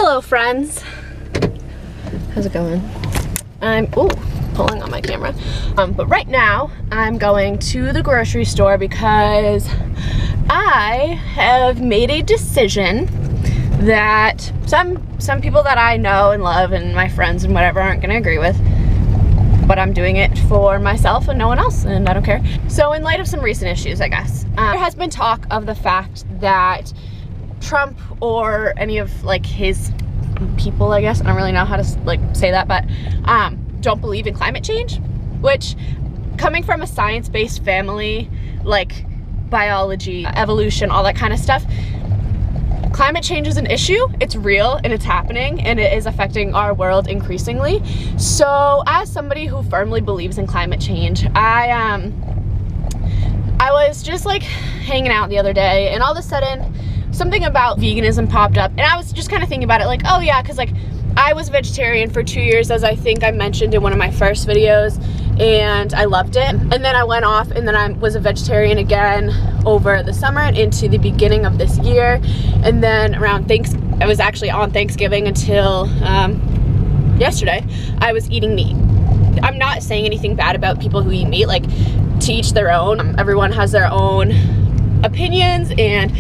Hello friends, how's it going? I'm pulling on my camera, but right now I'm going to the grocery store because I have made a decision that some people that I know and love and my friends and whatever aren't gonna agree with, but I'm doing it for myself and no one else, and I don't care. So in light of some recent issues, I guess, there has been talk of the fact that Trump or any of like his people, I guess, I don't really know how to like say that, but don't believe in climate change, which, coming from a science-based family, like biology, evolution, all that kind of stuff, climate change is an issue. It's real and it's happening and it is affecting our world increasingly. So as somebody who firmly believes in climate change, I was just like hanging out the other day and all of a sudden something about veganism popped up, and I was just kind of thinking about it like, oh yeah, because like I was vegetarian for 2 years, as I think I mentioned in one of my first videos, and I loved it. And then I went off and then I was a vegetarian again over the summer and into the beginning of this year. And then around I was actually on Thanksgiving until yesterday, I was eating meat. I'm not saying anything bad about people who eat meat, like to each their own. Everyone has their own opinions and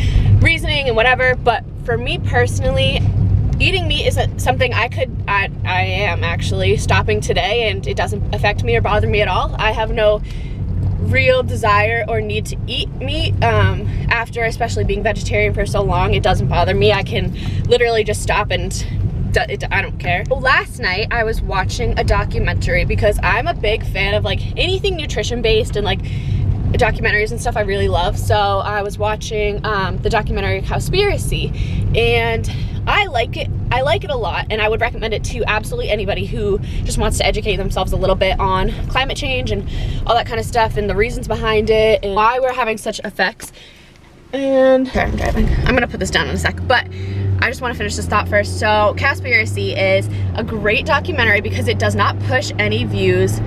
reasoning and whatever, but for me personally, eating meat isn't something I am actually stopping today, and it doesn't affect me or bother me at all. I have no real desire or need to eat meat. After especially being vegetarian for so long, it doesn't bother me. I can literally just stop and I don't care. Well, last night I was watching a documentary because I'm a big fan of like anything nutrition based and like documentaries and stuff I really love. So I was watching the documentary Cowspiracy, and I like it a lot, and I would recommend it to absolutely anybody who just wants to educate themselves a little bit on climate change and all that kind of stuff and the reasons behind it and why we're having such effects. And sorry, I'm driving. I'm gonna put this down in a sec, but I just want to finish this thought first. So Cowspiracy is a great documentary because it does not push any views.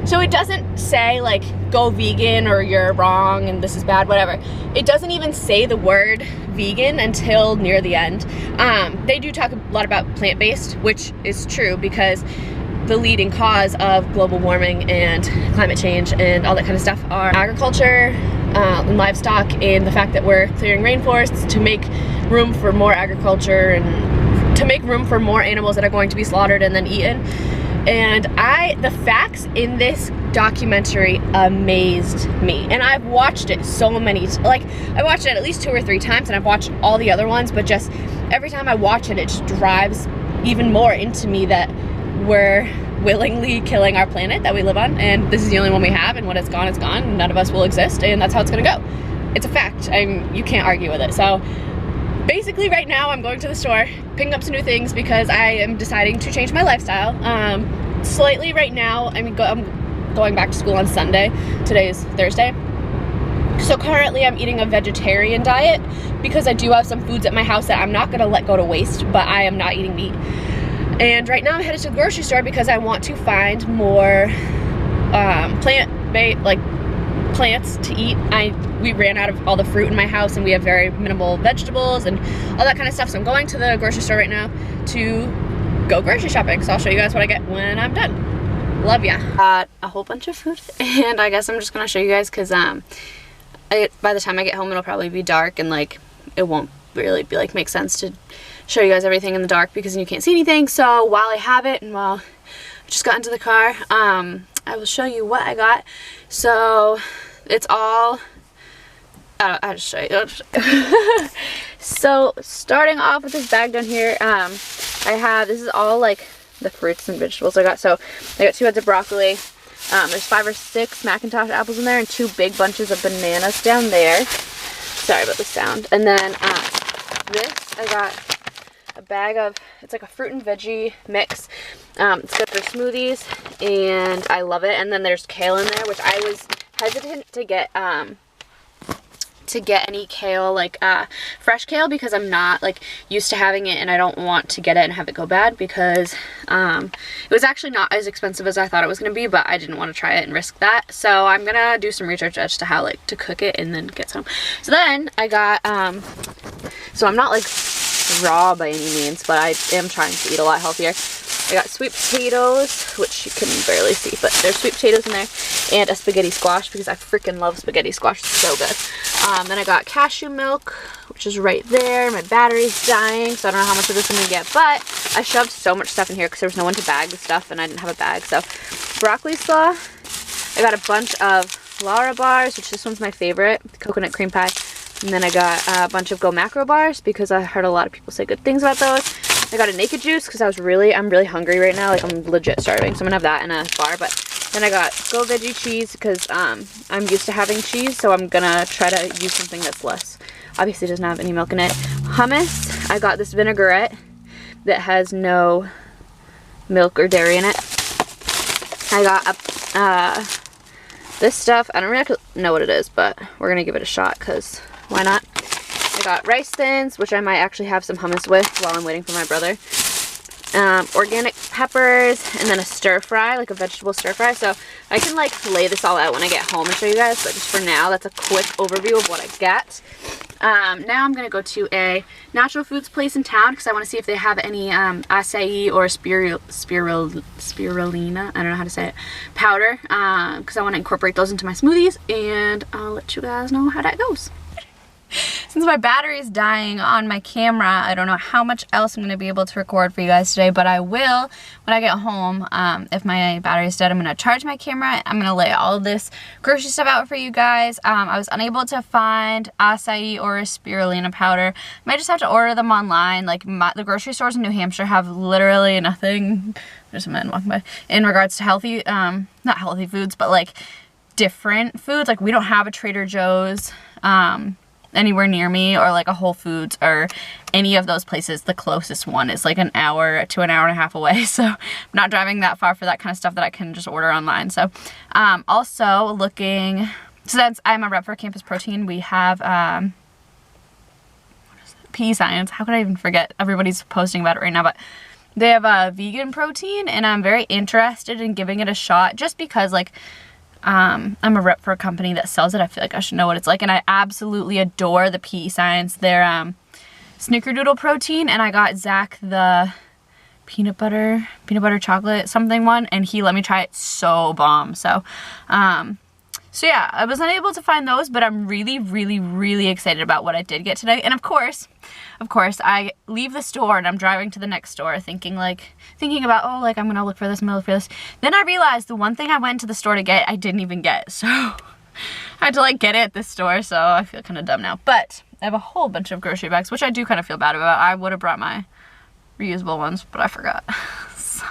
So it doesn't say like go vegan or you're wrong and this is bad, whatever. It doesn't even say the word vegan until near the end. They do talk a lot about plant-based, which is true because the leading cause of global warming and climate change and all that kind of stuff are agriculture and livestock, and the fact that we're clearing rainforests to make room for more agriculture and to make room for more animals that are going to be slaughtered and then eaten. And the facts in this documentary amazed me, and I've watched it so many, like I watched it at least 2 or 3 times, and I've watched all the other ones, but just every time I watch it, it just drives even more into me that we're willingly killing our planet that we live on, and this is the only one we have, and when it's gone, and none of us will exist, and that's how it's gonna go. It's a fact, you can't argue with it. So basically right now I'm going to the store, picking up some new things because I am deciding to change my lifestyle. Slightly right now, I'm going back to school on Sunday. Today is Thursday. So currently I'm eating a vegetarian diet because I do have some foods at my house that I'm not gonna let go to waste, but I am not eating meat. And right now I'm headed to the grocery store because I want to find more plants to eat. We ran out of all the fruit in my house and we have very minimal vegetables and all that kind of stuff. So I'm going to the grocery store right now to go grocery shopping. So I'll show you guys what I get when I'm done. Love ya. Got a whole bunch of food, and I guess I'm just gonna show you guys because by the time I get home it'll probably be dark, and like it won't really be like make sense to show you guys everything in the dark because you can't see anything. So while I have it and while I just got into the car, I will show you what I got. So it's all, I'll just show you. So starting off with this bag down here, this is all like the fruits and vegetables I got. So I got 2 heads of broccoli. There's 5 or 6 Macintosh apples in there and 2 big bunches of bananas down there. Sorry about the sound. And then this, I got a bag of, it's like a fruit and veggie mix. It's good for smoothies and I love it. And then there's kale in there, which I was hesitant to get to get any kale, like fresh kale, because I'm not like used to having it, and I don't want to get it and have it go bad, because it was actually not as expensive as I thought it was going to be, but I didn't want to try it and risk that. So I'm gonna do some research as to how like to cook it and then get some. So then I got so I'm not like raw by any means, but I am trying to eat a lot healthier. I got sweet potatoes, which you can barely see, but there's sweet potatoes in there, and a spaghetti squash, because I freaking love spaghetti squash. It's so good. Then I got cashew milk, which is right there. My battery's dying, so I don't know how much of this I'm gonna get, but I shoved so much stuff in here because there was no one to bag the stuff, and I didn't have a bag. So broccoli slaw. I got a bunch of Lara bars, which this one's my favorite, coconut cream pie. And then I got a bunch of Go Macro bars, because I heard a lot of people say good things about those. I got a Naked Juice because I'm really hungry right now. Like, I'm legit starving, so I'm gonna have that in a bar. But then I got Go Veggie Cheese because I'm used to having cheese, so I'm gonna try to use something that's less. Obviously doesn't have any milk in it. Hummus. I got this vinaigrette that has no milk or dairy in it. I got this stuff. I don't really know what it is, but we're gonna give it a shot because why not? I got rice thins, which I might actually have some hummus with while I'm waiting for my brother. Organic peppers, and then a stir fry, like a vegetable stir fry. So I can like lay this all out when I get home and show you guys, but just for now, that's a quick overview of what I get. Now I'm gonna go to a natural foods place in town because I want to see if they have any acai or spirulina, I don't know how to say it, powder, because I want to incorporate those into my smoothies, and I'll let you guys know how that goes. Since my battery is dying on my camera, I don't know how much else I'm going to be able to record for you guys today, but I will when I get home. If my battery is dead, I'm going to charge my camera. I'm going to lay all of this grocery stuff out for you guys. I was unable to find acai or spirulina powder. I might just have to order them online. Like, the grocery stores in New Hampshire have literally nothing. There's a man walking by. In regards to healthy, not healthy foods, but like different foods. Like, we don't have a Trader Joe's anywhere near me, or like a Whole Foods, or any of those places. The closest one is like an hour to an hour and a half away, so I'm not driving that far for that kind of stuff that I can just order online. So also looking, since I'm a rep for Campus Protein, we have what is it? PE Science. How could I even forget? Everybody's posting about it right now, but they have a vegan protein, and I'm very interested in giving it a shot, just because like I'm a rep for a company that sells it. I feel like I should know what it's like, and I absolutely adore the PE Science. Their Snickerdoodle protein, and I got Zach the peanut butter chocolate something one, and he let me try it. So bomb. So so yeah, I was unable to find those, but I'm really excited about what I did get today. And of course, I leave the store and I'm driving to the next store thinking about, oh, like I'm gonna look for this, I'm gonna look for this. Then I realized the one thing I went to the store to get, I didn't even get. So I had to like get it at this store, so I feel kind of dumb now. But I have a whole bunch of grocery bags, which I do kind of feel bad about. I would have brought my reusable ones, but I forgot. So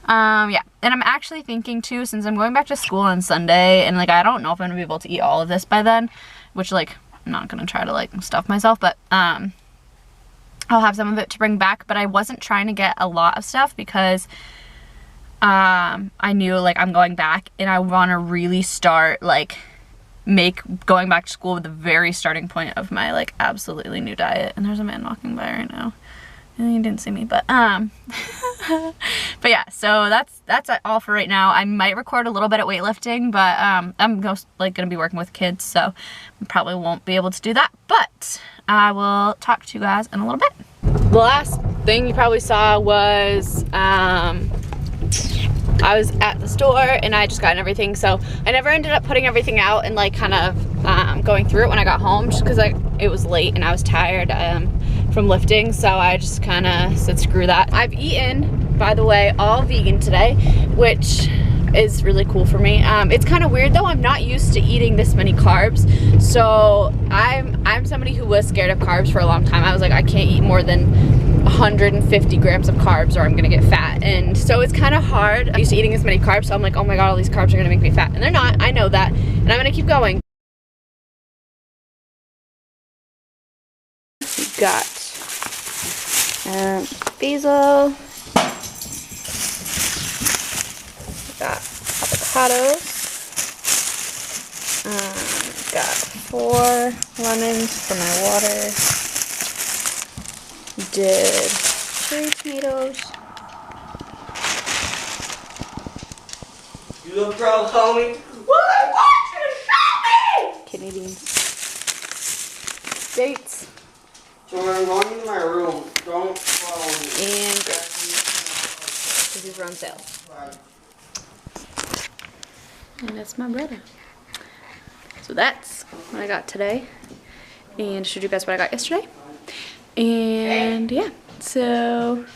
yeah, and I'm actually thinking too, since I'm going back to school on Sunday, and like I don't know if I'm gonna be able to eat all of this by then, which like I'm not gonna try to like stuff myself, but I'll have some of it to bring back. But I wasn't trying to get a lot of stuff because I knew like I'm going back, and I want to really start like going back to school with the very starting point of my like absolutely new diet. And there's a man walking by right now. He didn't see me, but but yeah, so that's all for right now. I might record a little bit at weightlifting, but I'm gonna be working with kids, so I probably won't be able to do that, but I will talk to you guys in a little bit. The last thing you probably saw was I was at the store and I just gotten everything, so I never ended up putting everything out and like kind of going through it when I got home, just because it was late and I was tired from lifting, so I just kind of said screw that. I've eaten, by the way, all vegan today, which is really cool for me. It's kind of weird though, I'm not used to eating this many carbs, so I'm somebody who was scared of carbs for a long time. I was like, I can't eat more than 150 grams of carbs or I'm gonna get fat, and so it's kind of hard. I'm used to eating this many carbs, so I'm like, oh my god, all these carbs are gonna make me fat, and they're not. I know that, and I'm gonna keep going. We got basil, we got avocados, got 4 lemons for my water. Did cherry tomatoes. You look pro, homie. What I want you to show me! Kidney beans. Dates. Jordan, I'm going into my room. Don't follow me. And grapes. These are on sale. And that's my brother. So that's what I got today. And showed you guys what I got yesterday. And yeah, so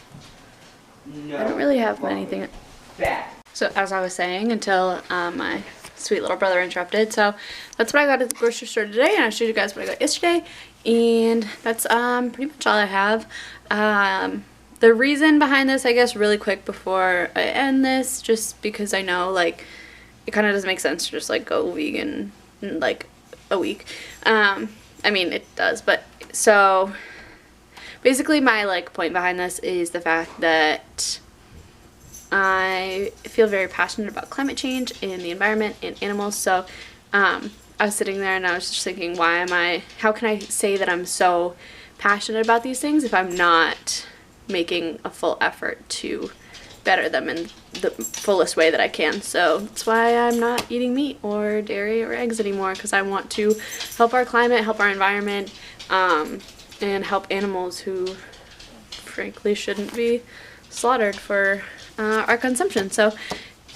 I don't really have anything. So as I was saying, until my sweet little brother interrupted. So that's what I got at the grocery store today, and I showed you guys what I got yesterday. And that's pretty much all I have. The reason behind this, I guess, really quick before I end this, just because I know, like, it kind of doesn't make sense to just, like, go vegan in, like, a week. I mean, it does, but, so, basically my, like, point behind this is the fact that I feel very passionate about climate change and the environment and animals, so, I was sitting there and I was just thinking, how can I say that I'm so passionate about these things if I'm not making a full effort to better them in the fullest way that I can. So that's why I'm not eating meat or dairy or eggs anymore, because I want to help our climate, help our environment, and help animals who frankly shouldn't be slaughtered for our consumption. So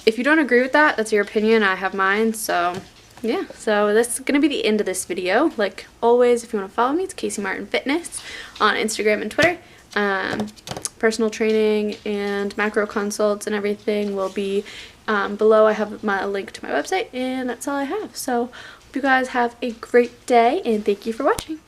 if you don't agree with that, that's your opinion. I have mine. So yeah, so this is going to be the end of this video. Like always, if you want to follow me, it's Casey Martin Fitness on Instagram and Twitter. Personal training and macro consults and everything will be below. I have a link to my website, and that's all I have. So hope you guys have a great day, and thank you for watching.